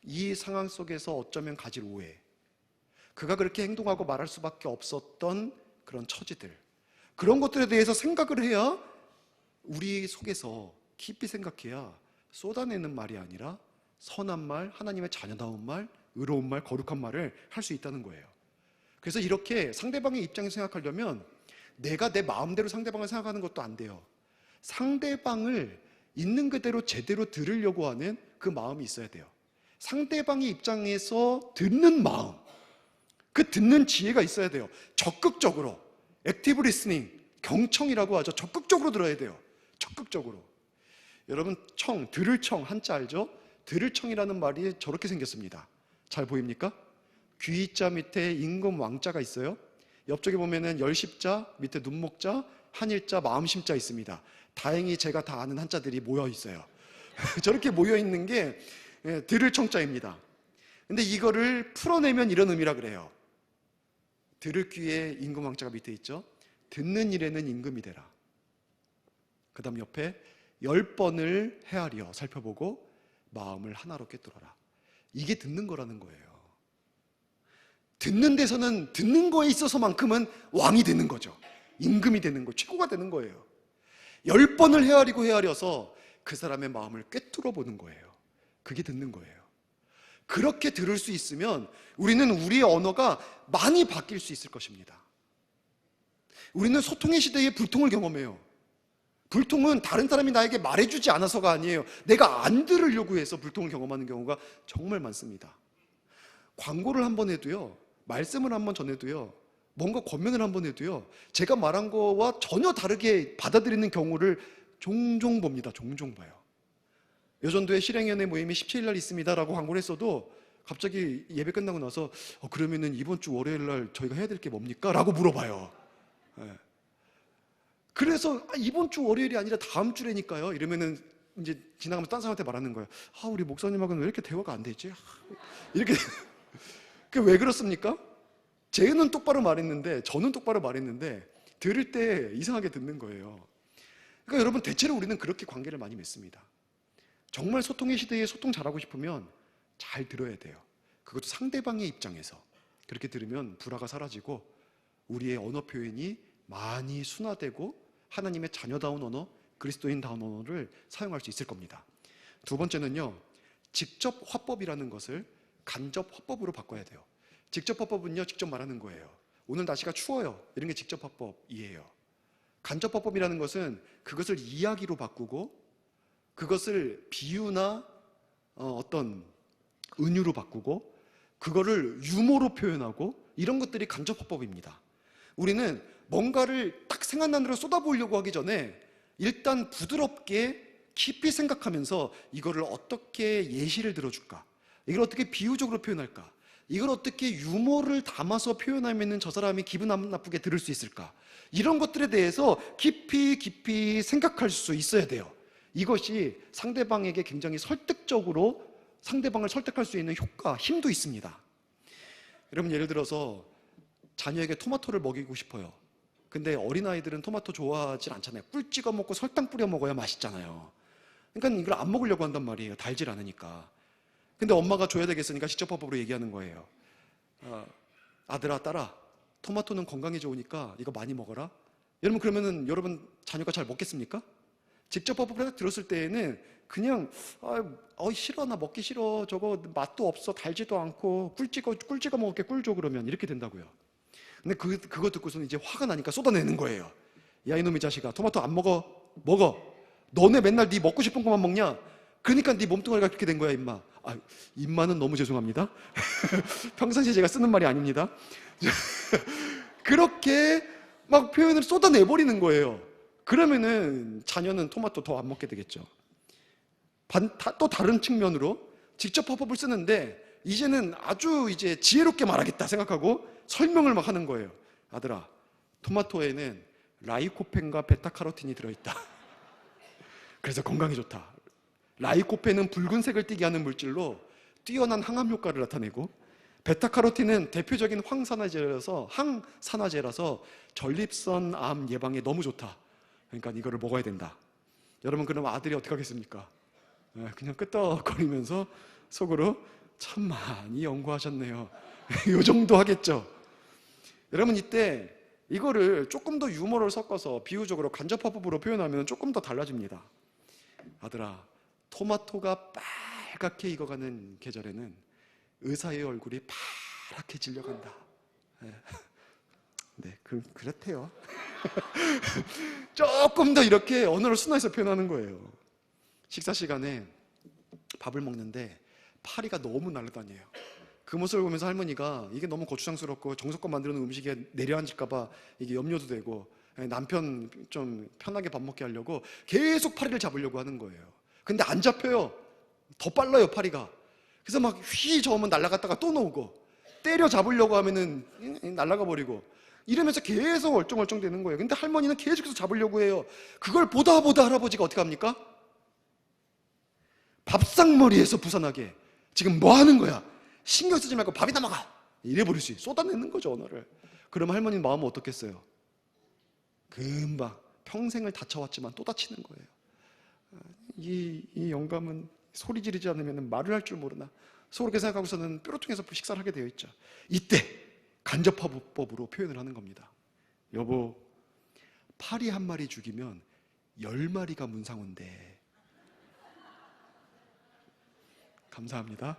[SPEAKER 1] 이 상황 속에서 어쩌면 가질 오해, 그가 그렇게 행동하고 말할 수밖에 없었던 그런 처지들, 그런 것들에 대해서 생각을 해야, 우리 속에서 깊이 생각해야 쏟아내는 말이 아니라 선한 말, 하나님의 자녀다운 말, 의로운 말, 거룩한 말을 할 수 있다는 거예요. 그래서 이렇게 상대방의 입장에서 생각하려면 내가 내 마음대로 상대방을 생각하는 것도 안 돼요. 상대방을 있는 그대로 제대로 들으려고 하는 그 마음이 있어야 돼요. 상대방의 입장에서 듣는 마음, 그 듣는 지혜가 있어야 돼요. 적극적으로, 액티브 리스닝, 경청이라고 하죠. 적극적으로 들어야 돼요. 적극적으로. 여러분, 들을 청, 한자 알죠? 들을 청이라는 말이 저렇게 생겼습니다. 잘 보입니까? 귀자 밑에 임금 왕자가 있어요. 옆쪽에 보면은 열십자, 밑에 눈목자, 한일자, 마음심자 있습니다. 다행히 제가 다 아는 한자들이 모여 있어요. 저렇게 모여 있는 게 들을 청자입니다. 근데 이거를 풀어내면 이런 의미라 그래요. 들을 귀에 임금 왕자가 밑에 있죠. 듣는 일에는 임금이 되라. 그 다음 옆에 10번을 헤아려 살펴보고 마음을 하나로 꿰뚫어라. 이게 듣는 거라는 거예요. 듣는 데서는, 듣는 거에 있어서만큼은 왕이 되는 거죠. 임금이 되는 거, 최고가 되는 거예요. 10번을 헤아려서 그 사람의 마음을 꿰뚫어 보는 거예요. 그게 듣는 거예요. 그렇게 들을 수 있으면 우리는 우리의 언어가 많이 바뀔 수 있을 것입니다. 우리는 소통의 시대에 불통을 경험해요. 불통은 다른 사람이 나에게 말해주지 않아서가 아니에요. 내가 안 들으려고 해서 불통을 경험하는 경우가 정말 많습니다. 광고를 한번 해도요, 말씀을 한번 전해도요, 뭔가 권면을 한번 해도요, 제가 말한 거와 전혀 다르게 받아들이는 경우를 종종 봅니다. 종종 봐요. 여전도에 실행위원회 모임이 17일 날 있습니다라고 광고를 했어도 갑자기 예배 끝나고 나서 그러면은 이번 주 월요일 날 저희가 해야 될 게 뭡니까? 라고 물어봐요. 네. 그래서 이번 주 월요일이 아니라 다음 주라니까요. 이러면은 이제 지나가면서 딴 사람한테 말하는 거예요. 우리 목사님하고는 왜 이렇게 대화가 안 되지? 이렇게. 그게 왜 그렇습니까? 쟤는 똑바로 말했는데, 저는 똑바로 말했는데, 들을 때 이상하게 듣는 거예요. 그러니까 여러분, 대체로 우리는 그렇게 관계를 많이 맺습니다. 정말 소통의 시대에 소통 잘하고 싶으면 잘 들어야 돼요. 그것도 상대방의 입장에서. 그렇게 들으면 불화가 사라지고 우리의 언어 표현이 많이 순화되고 하나님의 자녀다운 언어, 그리스도인다운 언어를 사용할 수 있을 겁니다. 두 번째는요, 직접 화법이라는 것을 간접 화법으로 바꿔야 돼요. 직접 화법은요, 직접 말하는 거예요. 오늘 날씨가 추워요. 이런 게 직접 화법이에요. 간접 화법이라는 것은 그것을 이야기로 바꾸고 그것을 비유나 어떤 은유로 바꾸고 그거를 유머로 표현하고, 이런 것들이 간접 화법입니다. 우리는 뭔가를 딱 생각나는 대로 쏟아부으려고 하기 전에 일단 부드럽게 깊이 생각하면서 이거를 어떻게 예시를 들어줄까? 이걸 어떻게 비유적으로 표현할까? 이걸 어떻게 유머를 담아서 표현하면 저 사람이 기분 안 나쁘게 들을 수 있을까? 이런 것들에 대해서 깊이 생각할 수 있어야 돼요. 이것이 상대방에게 굉장히 설득적으로 상대방을 설득할 수 있는 효과, 힘도 있습니다. 여러분, 예를 들어서 자녀에게 토마토를 먹이고 싶어요. 근데 어린아이들은 토마토 좋아하지 않잖아요. 꿀 찍어 먹고 설탕 뿌려 먹어야 맛있잖아요. 그러니까 이걸 안 먹으려고 한단 말이에요. 달질 않으니까. 근데 엄마가 줘야 되겠으니까 직접법으로 얘기하는 거예요. 아들아, 딸아, 토마토는 건강에 좋으니까 이거 많이 먹어라. 여러분, 그러면은 여러분 자녀가 잘 먹겠습니까? 직접법으로 들었을 때에는 그냥 싫어, 나 먹기 싫어, 저거 맛도 없어, 달지도 않고 꿀 찍어 먹을게, 꿀 줘, 그러면 이렇게 된다고요. 근데 그거 듣고서는 이제 화가 나니까 쏟아내는 거예요. 야, 이놈의 자식아, 토마토 안 먹어? 먹어. 너네 맨날 네 먹고 싶은 것만 먹냐? 그러니까 네 몸뚱아리가 그렇게 된 거야, 임마. 임마는 너무 죄송합니다. 평상시에 제가 쓰는 말이 아닙니다. 그렇게 막 표현을 쏟아내버리는 거예요. 그러면은 자녀는 토마토 더 안 먹게 되겠죠. 또 다른 측면으로 직접 화법을 쓰는데 이제는 아주 이제 지혜롭게 말하겠다 생각하고 설명을 막 하는 거예요. 아들아, 토마토에는 라이코펜과 베타카로틴이 들어있다. 그래서 건강에 좋다. 라이코펜은 붉은색을 띠게 하는 물질로 뛰어난 항암 효과를 나타내고, 베타카로틴은 대표적인 항산화제라서 전립선 암 예방에 너무 좋다. 그러니까 이거를 먹어야 된다. 여러분, 그럼 아들이 어떻게 하겠습니까? 그냥 끄떡거리면서 속으로 참 많이 연구하셨네요. 이 정도 하겠죠. 여러분, 이때 이거를 조금 더 유머를 섞어서 비유적으로 간접화법으로 표현하면 조금 더 달라집니다. 아들아, 토마토가 빨갛게 익어가는 계절에는 의사의 얼굴이 파랗게 질려간다. 네, 그렇대요. 조금 더 이렇게 언어를 순화해서 표현하는 거예요. 식사 시간에 밥을 먹는데 파리가 너무 날아다녀요. 그 모습을 보면서 할머니가 이게 너무 거추장스럽고 정성껏 만드는 음식에 내려앉을까봐 이게 염려도 되고, 남편 좀 편하게 밥 먹게 하려고 계속 파리를 잡으려고 하는 거예요. 근데 안 잡혀요. 더 빨라요, 파리가. 그래서 막 휘 저으면 날아갔다가 또 나오고, 때려 잡으려고 하면은 날아가 버리고, 이러면서 계속 얼쩡얼쩡 되는 거예요. 근데 할머니는 계속해서 잡으려고 해요. 그걸 보다 할아버지가 어떻게 합니까? 밥상머리에서 부산하게 지금 뭐 하는 거야? 신경 쓰지 말고 밥이나 먹어! 이래버릴 수 있어요. 쏟아내는 거죠, 언어를. 그럼 할머니 마음은 어떻겠어요? 금방 평생을 다쳐왔지만 또 다치는 거예요. 이 영감은 소리 지르지 않으면 말을 할 줄 모르나, 그렇게 생각하고서는 뼈를 통해서 식사를 하게 되어 있죠. 이때 간접화법으로 표현을 하는 겁니다. 여보, 파리 한 마리 죽이면 10마리가 문상인데. 감사합니다.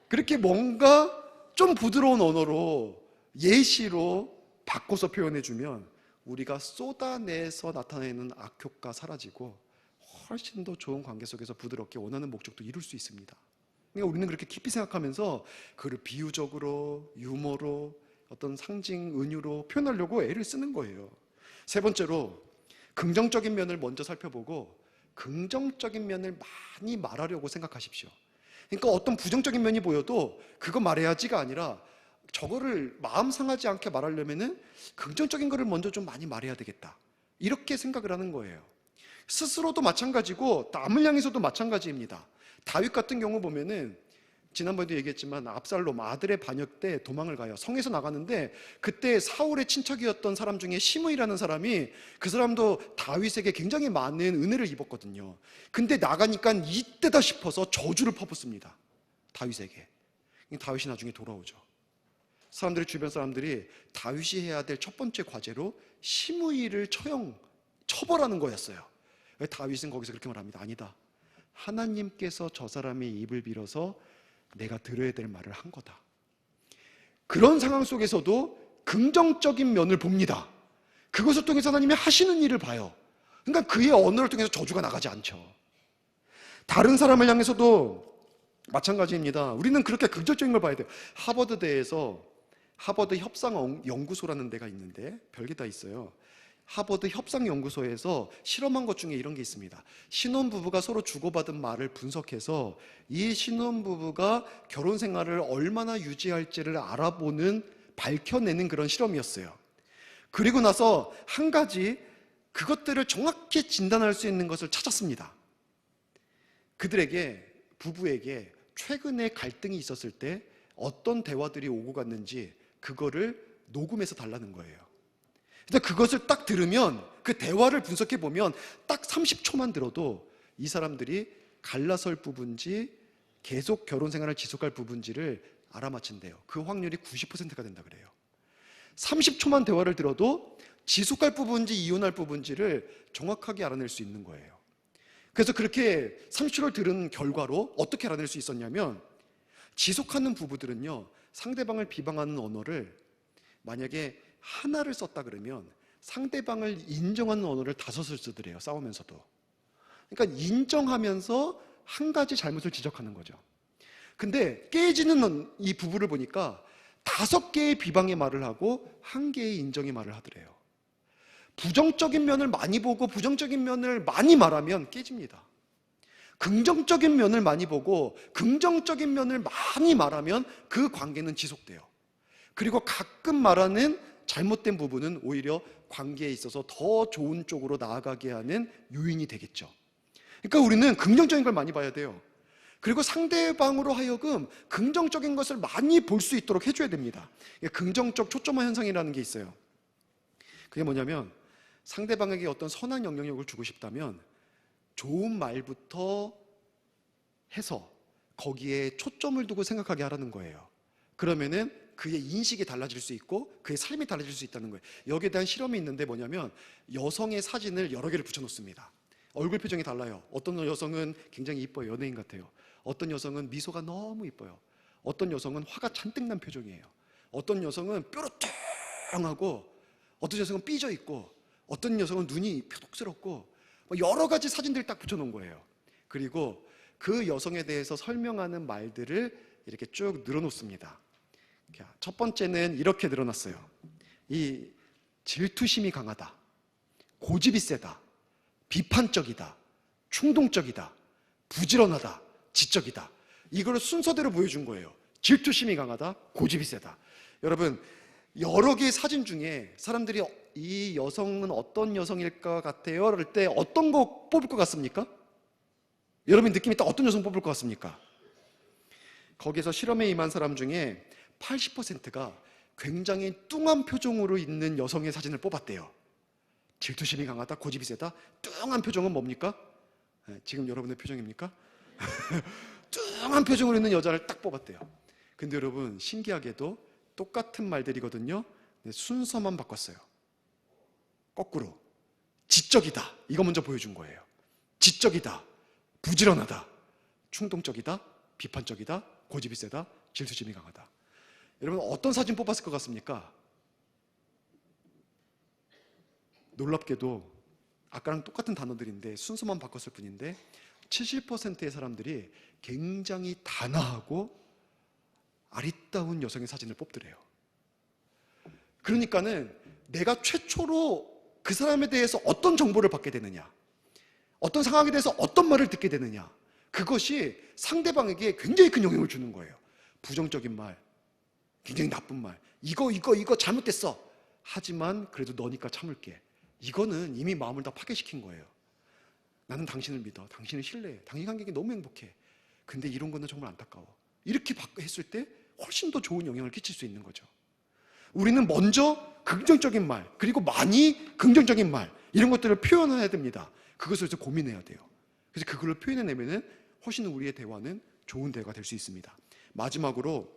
[SPEAKER 1] 그렇게 뭔가 좀 부드러운 언어로 예시로 바꿔서 표현해주면 우리가 쏟아내서 나타내는 악효과 사라지고 훨씬 더 좋은 관계 속에서 부드럽게 원하는 목적도 이룰 수 있습니다. 그러니까 우리는 그렇게 깊이 생각하면서 그를 비유적으로, 유머로, 어떤 상징, 은유로 표현하려고 애를 쓰는 거예요. 세 번째로 긍정적인 면을 먼저 살펴보고 긍정적인 면을 많이 말하려고 생각하십시오. 그러니까 어떤 부정적인 면이 보여도 그거 말해야지가 아니라 저거를 마음 상하지 않게 말하려면은 긍정적인 거를 먼저 좀 많이 말해야 되겠다. 이렇게 생각을 하는 거예요. 스스로도 마찬가지고 남을 향해서도 마찬가지입니다. 다윗 같은 경우 보면은 지난번에도 얘기했지만 압살롬 아들의 반역 때 도망을 가요. 성에서 나가는데 그때 사울의 친척이었던 사람 중에 시므이라는 사람이, 그 사람도 다윗에게 굉장히 많은 은혜를 입었거든요. 근데 나가니까 이때다 싶어서 저주를 퍼붓습니다. 다윗에게. 다윗이 나중에 돌아오죠. 주변 사람들이 다윗이 해야 될 첫 번째 과제로 시므이를 처벌하는 거였어요. 다윗은 거기서 그렇게 말합니다. 아니다. 하나님께서 저 사람의 입을 빌어서 내가 들어야 될 말을 한 거다. 그런 상황 속에서도 긍정적인 면을 봅니다. 그것을 통해서 하나님이 하시는 일을 봐요. 그러니까 그의 언어를 통해서 저주가 나가지 않죠. 다른 사람을 향해서도 마찬가지입니다. 우리는 그렇게 긍정적인 걸 봐야 돼요. 하버드 협상 연구소라는 데가 있는데 별게 다 있어요. 하버드 협상연구소에서 실험한 것 중에 이런 게 있습니다. 신혼부부가 서로 주고받은 말을 분석해서 이 신혼부부가 결혼 생활을 얼마나 유지할지를 알아보는, 밝혀내는 그런 실험이었어요. 그리고 나서 한 가지 그것들을 정확히 진단할 수 있는 것을 찾았습니다. 그들에게, 부부에게 최근에 갈등이 있었을 때 어떤 대화들이 오고 갔는지 그거를 녹음해서 달라는 거예요. 근데 그것을 딱 들으면, 그 대화를 분석해 보면 딱 30초만 들어도 이 사람들이 갈라설 부분지 계속 결혼 생활을 지속할 부분지를 알아맞힌대요. 그 확률이 90%가 된다 그래요. 30초만 대화를 들어도 지속할 부분지 이혼할 부분지를 정확하게 알아낼 수 있는 거예요. 그래서 그렇게 30초를 들은 결과로 어떻게 알아낼 수 있었냐면, 지속하는 부부들은요, 상대방을 비방하는 언어를 만약에 하나를 썼다 그러면 상대방을 인정하는 언어를 5을 쓰더래요, 싸우면서도. 그러니까 인정하면서 한 가지 잘못을 지적하는 거죠. 근데 깨지는 이 부부를 보니까 5개의 비방의 말을 하고 1개의 인정의 말을 하더래요. 부정적인 면을 많이 보고 부정적인 면을 많이 말하면 깨집니다. 긍정적인 면을 많이 보고 긍정적인 면을 많이 말하면 그 관계는 지속돼요. 그리고 가끔 말하는 잘못된 부분은 오히려 관계에 있어서 더 좋은 쪽으로 나아가게 하는 요인이 되겠죠. 그러니까 우리는 긍정적인 걸 많이 봐야 돼요. 그리고 상대방으로 하여금 긍정적인 것을 많이 볼 수 있도록 해줘야 됩니다. 긍정적 초점화 현상이라는 게 있어요. 그게 뭐냐면, 상대방에게 어떤 선한 영향력을 주고 싶다면 좋은 말부터 해서 거기에 초점을 두고 생각하게 하라는 거예요. 그러면은 그의 인식이 달라질 수 있고 그의 삶이 달라질 수 있다는 거예요. 여기에 대한 실험이 있는데 뭐냐면, 여성의 사진을 여러 개를 붙여놓습니다. 얼굴 표정이 달라요. 어떤 여성은 굉장히 이뻐요. 연예인 같아요. 어떤 여성은 미소가 너무 이뻐요. 어떤 여성은 화가 잔뜩 난 표정이에요. 어떤 여성은 뾰루퉁하고, 어떤 여성은 삐져 있고, 어떤 여성은 눈이 표독스럽고, 여러 가지 사진들을 딱 붙여놓은 거예요. 그리고 그 여성에 대해서 설명하는 말들을 이렇게 쭉 늘어놓습니다. 첫 번째는 이렇게 늘어났어요. 이 질투심이 강하다, 고집이 세다, 비판적이다, 충동적이다, 부지런하다, 지적이다. 이걸 순서대로 보여준 거예요. 질투심이 강하다, 고집이 세다. 여러분, 여러 개의 사진 중에 사람들이 이 여성은 어떤 여성일 것 같아요? 그럴 때 어떤 거 뽑을 것 같습니까? 여러분 느낌이 딱 어떤 여성 뽑을 것 같습니까? 거기서 실험에 임한 사람 중에 80%가 굉장히 뚱한 표정으로 있는 여성의 사진을 뽑았대요. 질투심이 강하다, 고집이 세다. 뚱한 표정은 뭡니까? 지금 여러분의 표정입니까? 뚱한 표정으로 있는 여자를 딱 뽑았대요. 근데 여러분, 신기하게도 똑같은 말들이거든요. 순서만 바꿨어요. 거꾸로. 지적이다, 이거 먼저 보여준 거예요. 지적이다, 부지런하다, 충동적이다, 비판적이다, 고집이 세다, 질투심이 강하다. 여러분, 어떤 사진 뽑았을 것 같습니까? 놀랍게도 아까랑 똑같은 단어들인데 순서만 바꿨을 뿐인데 70%의 사람들이 굉장히 단아하고 아리따운 여성의 사진을 뽑더래요. 그러니까는 내가 최초로 그 사람에 대해서 어떤 정보를 받게 되느냐, 어떤 상황에 대해서 어떤 말을 듣게 되느냐, 그것이 상대방에게 굉장히 큰 영향을 주는 거예요. 부정적인 말, 굉장히 나쁜 말, 이거 잘못됐어, 하지만 그래도 너니까 참을게. 이거는 이미 마음을 다 파괴시킨 거예요. 나는 당신을 믿어, 당신을 신뢰해, 당신 관계가 너무 행복해. 근데 이런 거는 정말 안타까워. 이렇게 했을 때 훨씬 더 좋은 영향을 끼칠 수 있는 거죠. 우리는 먼저 긍정적인 말, 그리고 많이 긍정적인 말, 이런 것들을 표현해야 됩니다. 그것을 고민해야 돼요. 그래서 그걸로 표현해내면은 훨씬 우리의 대화는 좋은 대화가 될 수 있습니다. 마지막으로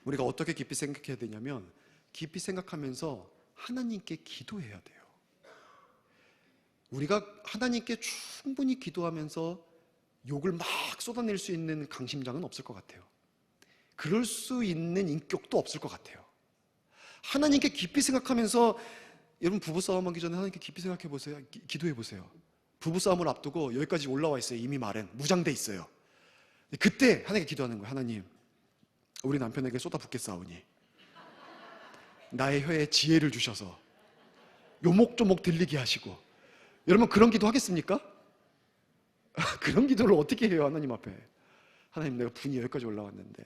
[SPEAKER 1] 우리가 어떻게 깊이 생각해야 되냐면, 깊이 생각하면서 하나님께 기도해야 돼요. 우리가 하나님께 충분히 기도하면서 욕을 막 쏟아낼 수 있는 강심장은 없을 것 같아요. 그럴 수 있는 인격도 없을 것 같아요. 하나님께 깊이 생각하면서, 여러분 부부싸움 하기 전에 하나님께 깊이 생각해 보세요. 기도해 보세요. 부부싸움을 앞두고 여기까지 올라와 있어요. 이미 말은 무장돼 있어요. 그때 하나님께 기도하는 거예요. 하나님, 우리 남편에게 쏟아붓겠사오니 나의 혀에 지혜를 주셔서 요목조목 들리게 하시고. 여러분 그런 기도 하겠습니까? 그런 기도를 어떻게 해요 하나님 앞에? 하나님, 내가 분이 여기까지 올라왔는데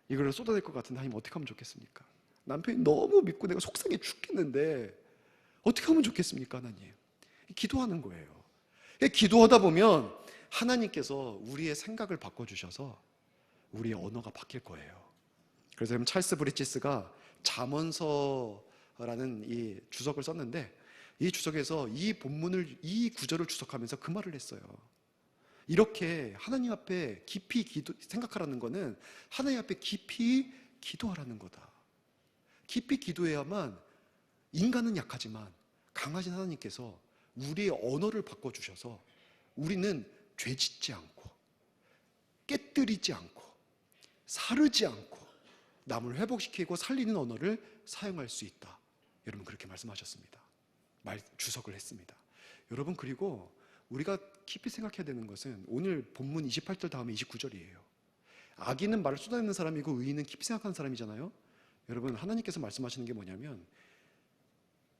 [SPEAKER 1] 이걸 쏟아낼 것 같은데 하나님 어떻게 하면 좋겠습니까? 남편이 너무 믿고 내가 속상해 죽겠는데 어떻게 하면 좋겠습니까 하나님? 기도하는 거예요. 기도하다 보면 하나님께서 우리의 생각을 바꿔주셔서 우리의 언어가 바뀔 거예요. 그래서 찰스 브리지스가 잠언서라는 이 주석을 썼는데, 이 주석에서 이 본문을, 이 구절을 주석하면서 그 말을 했어요. 이렇게 하나님 앞에 깊이 생각하라는 거는 하나님 앞에 깊이 기도하라는 거다. 깊이 기도해야만, 인간은 약하지만 강하신 하나님께서 우리의 언어를 바꿔주셔서 우리는 죄짓지 않고 깨뜨리지 않고 사르지 않고 남을 회복시키고 살리는 언어를 사용할 수 있다. 여러분 그렇게 말씀하셨습니다. 주석을 했습니다. 여러분, 그리고 우리가 깊이 생각해야 되는 것은 오늘 본문 28절 다음에 29절이에요. 악인은 말을 쏟아내는 사람이고 의인은 깊이 생각하는 사람이잖아요. 여러분, 하나님께서 말씀하시는 게 뭐냐면,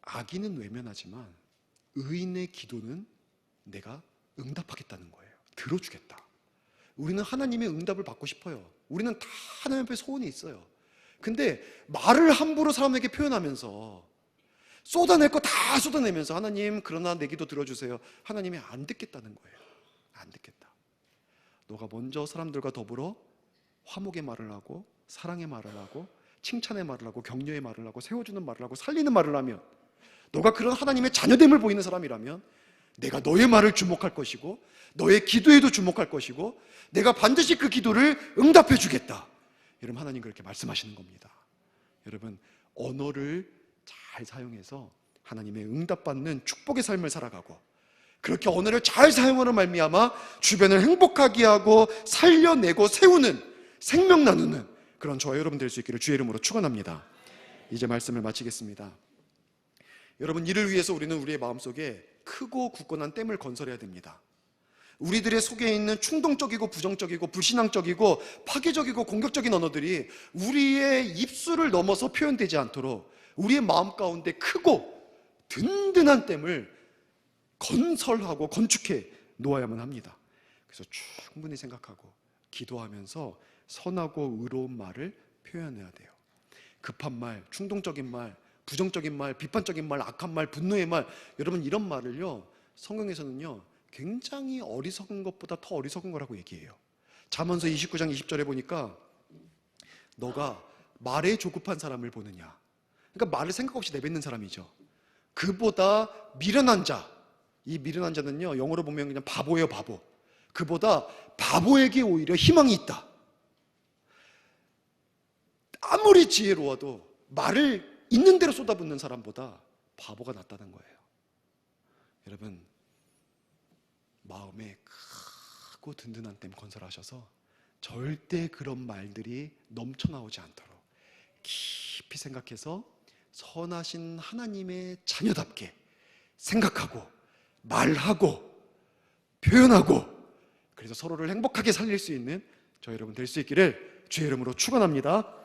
[SPEAKER 1] 악인은 외면하지만 의인의 기도는 내가 응답하겠다는 거예요. 들어주겠다. 우리는 하나님의 응답을 받고 싶어요. 우리는 다 하나님 앞에 소원이 있어요. 근데 말을 함부로 사람에게 표현하면서 쏟아낼 거 다 쏟아내면서 하나님, 그러나 내 기도 들어주세요. 하나님이 안 듣겠다는 거예요. 안 듣겠다. 너가 먼저 사람들과 더불어 화목의 말을 하고 사랑의 말을 하고 칭찬의 말을 하고 격려의 말을 하고 세워주는 말을 하고 살리는 말을 하면, 너가 그런 하나님의 자녀됨을 보이는 사람이라면 내가 너의 말을 주목할 것이고 너의 기도에도 주목할 것이고 내가 반드시 그 기도를 응답해 주겠다. 여러분, 하나님 그렇게 말씀하시는 겁니다. 여러분, 언어를 잘 사용해서 하나님의 응답받는 축복의 삶을 살아가고, 그렇게 언어를 잘 사용하는 말미암아 주변을 행복하게 하고 살려내고 세우는, 생명 나누는 그런 저와 여러분 될 수 있기를 주의 이름으로 축원합니다. 이제 말씀을 마치겠습니다. 여러분, 이를 위해서 우리는 우리의 마음속에 크고 굳건한 댐을 건설해야 됩니다. 우리들의 속에 있는 충동적이고 부정적이고 불신앙적이고 파괴적이고 공격적인 언어들이 우리의 입술을 넘어서 표현되지 않도록 우리의 마음 가운데 크고 든든한 댐을 건설하고 건축해 놓아야만 합니다. 그래서 충분히 생각하고 기도하면서 선하고 의로운 말을 표현해야 돼요. 급한 말, 충동적인 말, 부정적인 말, 비판적인 말, 악한 말, 분노의 말, 여러분 이런 말을요, 성경에서는요 굉장히 어리석은 것보다 더 어리석은 거라고 얘기해요. 잠언서 29장 20절에 보니까 너가 말에 조급한 사람을 보느냐, 그러니까 말을 생각 없이 내뱉는 사람이죠. 그보다 미련한 자, 이 미련한 자는요 영어로 보면 그냥 바보예요, 바보. 그보다 바보에게 오히려 희망이 있다. 아무리 지혜로워도 말을 있는 대로 쏟아붓는 사람보다 바보가 낫다는 거예요. 여러분, 마음에 크고 든든한 댐 건설하셔서 절대 그런 말들이 넘쳐나오지 않도록 깊이 생각해서 선하신 하나님의 자녀답게 생각하고 말하고 표현하고, 그래서 서로를 행복하게 살릴 수 있는 저 여러분 될 수 있기를 주의 이름으로 축원합니다.